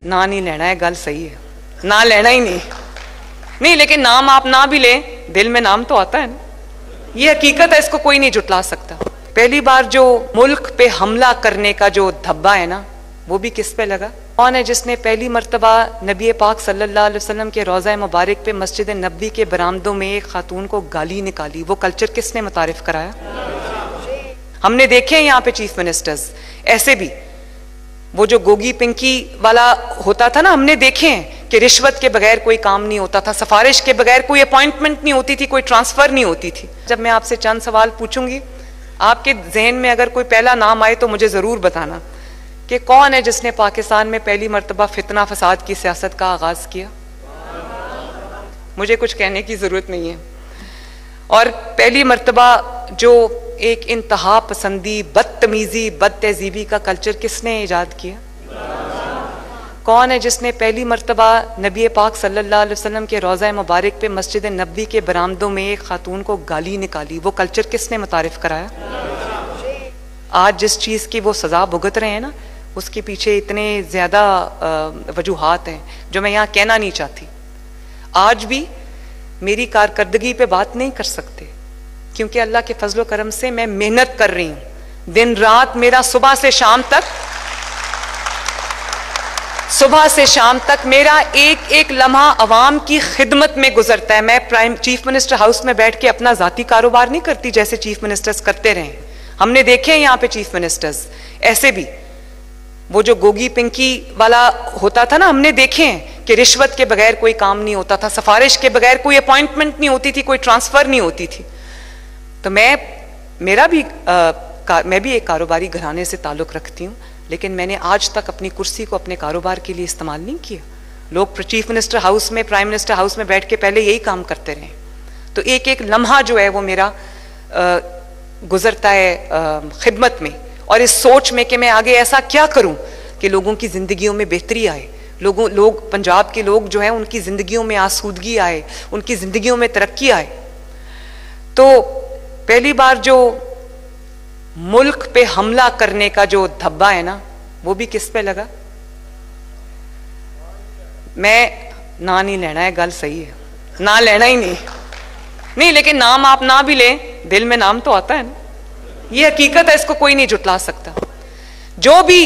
ना नहीं लेना है, गल सही है, ना लेना ही नहीं, लेकिन नाम आप ना भी लें, दिल में नाम तो आता है ना, ये हकीकत है, इसको कोई नहीं जुटला सकता। पहली बार जो मुल्क पे हमला करने का जो धब्बा है ना, वो भी किस पे लगा? कौन है जिसने पहली मर्तबा नबी पाक सल्लल्लाहु अलैहि वसल्लम के रोज़ा मुबारक पे मस्जिद नबवी के बरामदों में एक खातून को गाली निकाली? वो कल्चर किसने मुतारिफ कराया? हमने देखे हैं यहाँ पे चीफ मिनिस्टर्स, ऐसे भी वो जो गोगी पिंकी वाला होता था ना, हमने देखे हैं कि रिश्वत के बगैर कोई काम नहीं होता था, सिफारिश के बगैर कोई अपॉइंटमेंट नहीं होती थी, कोई ट्रांसफर नहीं होती थी। जब मैं आपसे चंद सवाल पूछूंगी, आपके जहन में अगर कोई पहला नाम आए तो मुझे जरूर बताना कि कौन है जिसने पाकिस्तान में पहली मर्तबा फितना फसाद की सियासत का आगाज किया। मुझे कुछ कहने की जरूरत नहीं है। और पहली मर्तबा जो एक इंतहा पसंदी, बदतमीजी, बदतहजीबी का कल्चर किसने इजाद किया? कौन है जिसने पहली मर्तबा नबी पाक सल्लल्लाहु अलैहि वसल्लम के रोज़ा मुबारक पे मस्जिद नबवी के बरामदों में एक खातून को गाली निकाली? वो कल्चर किसने मुतारिफ कराया? आज जिस चीज़ की वो सज़ा भुगत रहे हैं ना, उसके पीछे इतने ज़्यादा वजूहात हैं जो मैं यहाँ कहना नहीं चाहती। आज भी मेरी कारकर्दगी पे बात नहीं कर सकते, क्योंकि अल्लाह के फजलो करम से मैं मेहनत कर रही हूँ। दिन रात मेरा सुबह से शाम तक मेरा एक एक लम्हा अवाम की खिदमत में गुजरता है। मैं चीफ मिनिस्टर हाउस में बैठ के अपना जाती कारोबार नहीं करती जैसे चीफ मिनिस्टर्स करते रहे। हमने देखे हैं यहाँ पे चीफ मिनिस्टर्स, ऐसे भी वो जो गोगी पिंकी वाला होता था ना, हमने देखे हैं कि रिश्वत के बगैर कोई काम नहीं होता था, सिफारिश के बगैर कोई अपॉइंटमेंट नहीं होती थी, कोई ट्रांसफर नहीं होती थी। तो मैं भी एक कारोबारी घराने से ताल्लुक रखती हूँ, लेकिन मैंने आज तक अपनी कुर्सी को अपने कारोबार के लिए इस्तेमाल नहीं किया। लोग चीफ मिनिस्टर हाउस में, प्राइम मिनिस्टर हाउस में बैठ के पहले यही काम करते रहे। तो एक एक लम्हा जो है वो मेरा गुजरता है खिदमत में, और इस सोच में कि मैं आगे ऐसा क्या करूं कि लोगों की जिंदगियों में बेहतरी आए, लोग पंजाब के लोग जो है उनकी जिंदगियों में आसूदगी आए, उनकी जिंदगियों में तरक्की आए। तो पहली बार जो मुल्क पे हमला करने का जो धब्बा है ना, वो भी किस पे लगा? मैं ना नहीं लेना है, गल सही है, ना लेना ही नहीं, लेकिन नाम आप ना भी लें, दिल में नाम तो आता है ना, ये हकीकत है, इसको कोई नहीं जुटला सकता। जो भी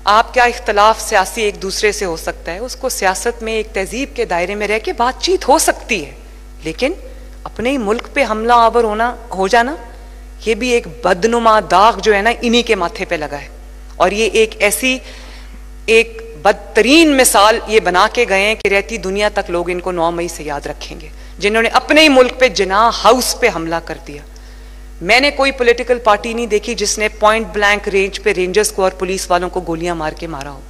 आपका इख्तलाफ सियासी एक दूसरे से हो सकता है, उसको सियासत में एक तहजीब के दायरे में रह के बातचीत हो सकती है, लेकिन अपने ही मुल्क पे हमला आवर हो जाना, ये भी एक बदनुमा दाग जो है ना, इन्हीं के माथे पे लगा है। और ये एक बदतरीन मिसाल ये बना के गए हैं कि रहती दुनिया तक लोग इनको 9 मई से याद रखेंगे, जिन्होंने अपने ही मुल्क पे जिनाह हाउस पे हमला कर दिया। मैंने कोई पॉलिटिकल पार्टी नहीं देखी जिसने पॉइंट ब्लैंक रेंज पे रेंजर्स को और पुलिस वालों को गोलियां मार के मारा हो।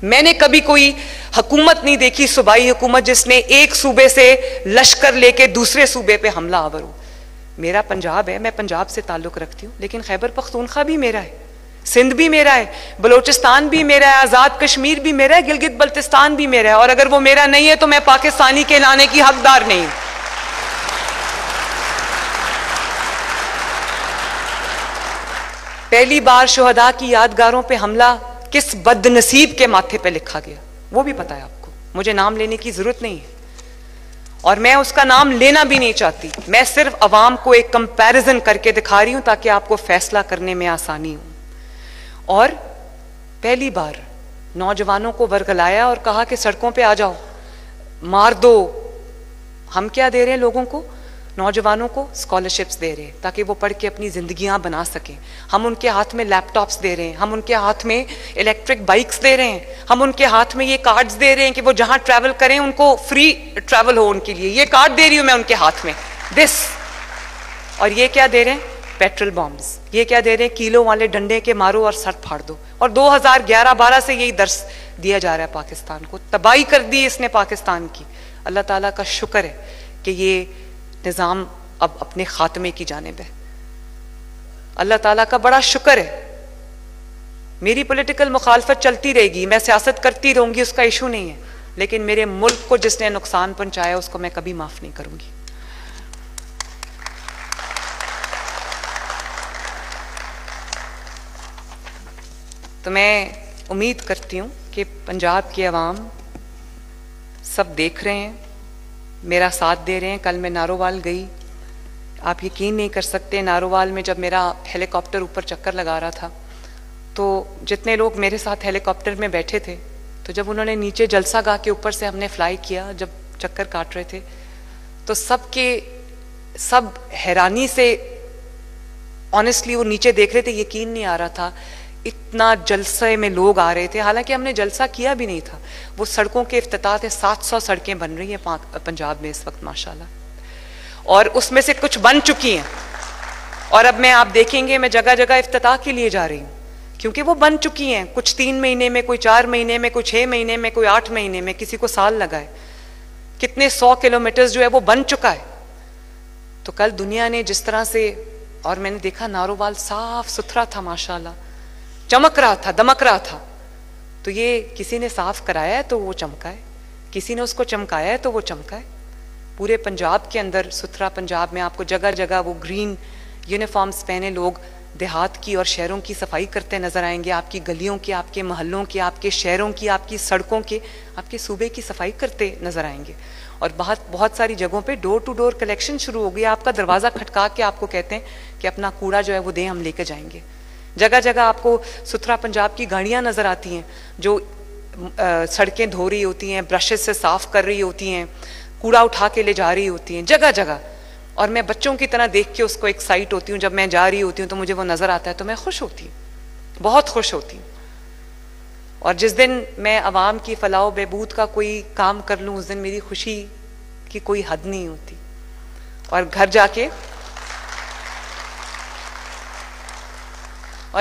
मैंने कभी कोई हुकूमत नहीं देखी, सूबाई हुकूमत, जिसने एक सूबे से लश्कर लेके दूसरे सूबे पे हमला आवर हो। मेरा पंजाब है, मैं पंजाब से ताल्लुक रखती हूँ, लेकिन खैबर पख्तूनख्वा भी मेरा है, सिंध भी मेरा है, बलोचिस्तान भी मेरा है, आजाद कश्मीर भी मेरा है, गिलगित बल्तिस्तान भी मेरा है। और अगर वो मेरा नहीं है तो मैं पाकिस्तानी कहलाने की हकदार नहीं हूं। पहली बार शुहदा की यादगारों पे हमला किस बदनसीब के माथे पे लिखा गया, वो भी पता है आपको। मुझे नाम लेने की जरूरत नहीं है, और मैं उसका नाम लेना भी नहीं चाहती। मैं सिर्फ अवाम को एक कंपैरिजन करके दिखा रही हूं ताकि आपको फैसला करने में आसानी हो। और पहली बार नौजवानों को वर्गलाया और कहा कि सड़कों पे आ जाओ, मार दो। हम क्या दे रहे हैं लोगों को? नौजवानों को स्कॉलरशिप्स दे रहे हैं ताकि वो पढ़ के अपनी जिंदगियां बना सकें। हम उनके हाथ में लैपटॉप्स दे रहे हैं, हम उनके हाथ में इलेक्ट्रिक बाइक्स दे रहे हैं, हम उनके हाथ में ये कार्ड्स दे रहे हैं कि वो जहां ट्रैवल करें उनको फ्री ट्रैवल हो उनके लिए। ये कार्ड दे रही हूं मैं उनके हाथ में, दिस। और ये क्या दे रहे हैं? Petrol bombs. ये क्या दे रहे हैं? किलो वाले डंडे के मारो और सर फाड़ दो। और 2011-12 से यही दर्स दिया जा रहा है पाकिस्तान को। तबाही कर दी इसने पाकिस्तान की। अल्लाह ताला का शुक्र है कि ये निज़ाम अब अपने खात्मे की जानिब है। अल्लाह ताला का बड़ा शुक्र है। मेरी पॉलिटिकल मुखालफत चलती रहेगी, मैं सियासत करती रहूंगी, उसका इशू नहीं है, लेकिन मेरे मुल्क को जिसने नुकसान पहुंचाया उसको मैं कभी माफ नहीं करूंगी। तो मैं उम्मीद करती हूँ कि पंजाब की आवाम सब देख रहे हैं, मेरा साथ दे रहे हैं। कल मैं नारोवाल गई, आप यकीन नहीं कर सकते, नारोवाल में जब मेरा हेलीकॉप्टर ऊपर चक्कर लगा रहा था तो जितने लोग मेरे साथ हेलीकॉप्टर में बैठे थे, तो जब उन्होंने नीचे जलसा गाह के ऊपर से हमने फ्लाई किया, जब चक्कर काट रहे थे, तो सब हैरानी से ऑनेस्टली वो नीचे देख रहे थे। यकीन नहीं आ रहा था, इतना जलसे में लोग आ रहे थे। हालांकि हमने जलसा किया भी नहीं था, वो सड़कों के इफ्तिताह थे। 700 सड़कें बन रही हैं पंजाब में इस वक्त माशाल्लाह, और उसमें से कुछ बन चुकी हैं। और अब आप देखेंगे मैं जगह जगह इफ्तिताह के लिए जा रही हूँ, क्योंकि वो बन चुकी हैं। कुछ 3 महीने में, कोई 4 महीने में, कोई 6 महीने में, कोई 8 महीने में, किसी को साल लगा है। कितने 100 किलोमीटर जो है वो बन चुका है। तो कल दुनिया ने जिस तरह से, और मैंने देखा नारोवाल साफ सुथरा था माशाल्लाह, चमक रहा था, दमक रहा था। तो ये किसी ने साफ कराया है तो वो चमका है, किसी ने उसको चमकाया है तो वो चमका है। पूरे पंजाब के अंदर सुथरा पंजाब में आपको जगह जगह वो ग्रीन यूनिफॉर्म्स पहने लोग देहात की और शहरों की सफाई करते नजर आएंगे। आपकी गलियों की, आपके मोहल्लों की, आपके शहरों की, आपकी सड़कों के, आपके सूबे की सफाई करते नजर आएंगे। और बहुत सारी जगहों पे डोर टू डोर कलेक्शन शुरू हो गई। आपका दरवाजा खटका के आपको कहते हैं कि अपना कूड़ा जो है वो दें, हम लेके जाएंगे। जगह जगह आपको सुथरा पंजाब की गाड़ियां नजर आती हैं जो सड़कें धो रही होती हैं, ब्रशेस से साफ कर रही होती हैं, कूड़ा उठा के ले जा रही होती हैं जगह जगह। और मैं बच्चों की तरह देख के उसको एक्साइट होती हूँ। जब मैं जा रही होती हूँ तो मुझे वो नजर आता है तो मैं खुश होती हूँ, बहुत खुश होती हूँ। और जिस दिन मैं अवाम की फलाह बहबूद का कोई काम कर लूँ, उस दिन मेरी खुशी की कोई हद नहीं होती। और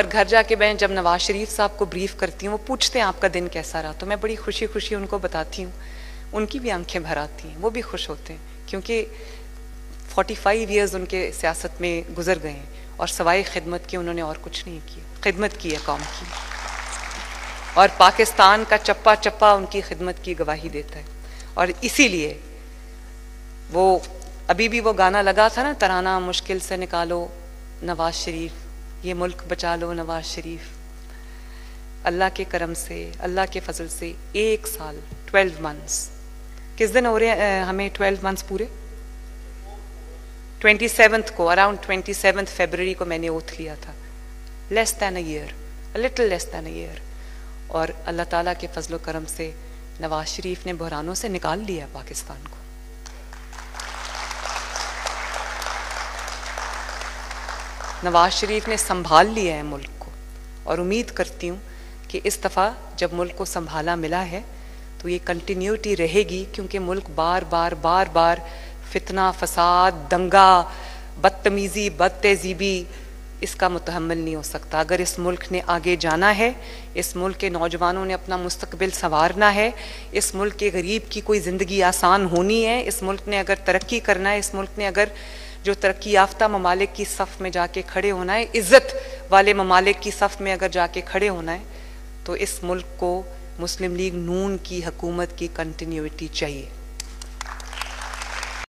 घर जाके मैं जब नवाज शरीफ साहब को ब्रीफ करती हूँ, वो पूछते हैं आपका दिन कैसा रहा, तो मैं बड़ी खुशी खुशी उनको बताती हूँ। उनकी भी आंखें भर आती हैं, वो भी खुश होते हैं, क्योंकि 45 ईयर्स उनके सियासत में गुजर गए हैं और सवाए खिदमत की उन्होंने और कुछ नहीं किया। खिदमत की है कौम की, और पाकिस्तान का चप्पा चप्पा उनकी खिदमत की गवाही देता है। और इसीलिए वो अभी भी वो गाना लगा था ना, तराना मुश्किल से निकालो नवाज शरीफ, ये मुल्क बचा लो नवाज शरीफ। अल्लाह के करम से, अल्लाह के फजल से 1 साल 12 मंथ्स, किस दिन हो रहे हैं हमें 12 मंथ्स पूरे? 27th को, अराउंड 27th फरवरी को मैंने ओथ लिया था। Less than a year, a little less than a year. और अल्लाह ताला के फजलो करम से नवाज शरीफ ने बहरानों से निकाल लिया पाकिस्तान को। नवाज शरीफ ने संभाल लिया है मुल्क को, और उम्मीद करती हूँ कि इस दफ़ा जब मुल्क को संभाला मिला है तो ये कंटिन्यूटी रहेगी, क्योंकि मुल्क बार बार फितना, फसाद, दंगा, बदतमीज़ी, बदतहज़ीबी, इसका मुतहम्मिल नहीं हो सकता। अगर इस मुल्क ने आगे जाना है, इस मुल्क के नौजवानों ने अपना मुस्तकबिल संवारना है, इस मुल्क के गरीब की कोई ज़िंदगी आसान होनी है, इस मुल्क ने अगर तरक्की करना है, इस मुल्क ने अगर जो तरक्की याफ्ता ममालिक की सफ़ में जाके खड़े होना है, इज़्ज़त वाले ममालिक की सफ़ में अगर जाके खड़े होना है, तो इस मुल्क को मुस्लिम लीग नून की हुकूमत की कंटिन्यूटी चाहिए।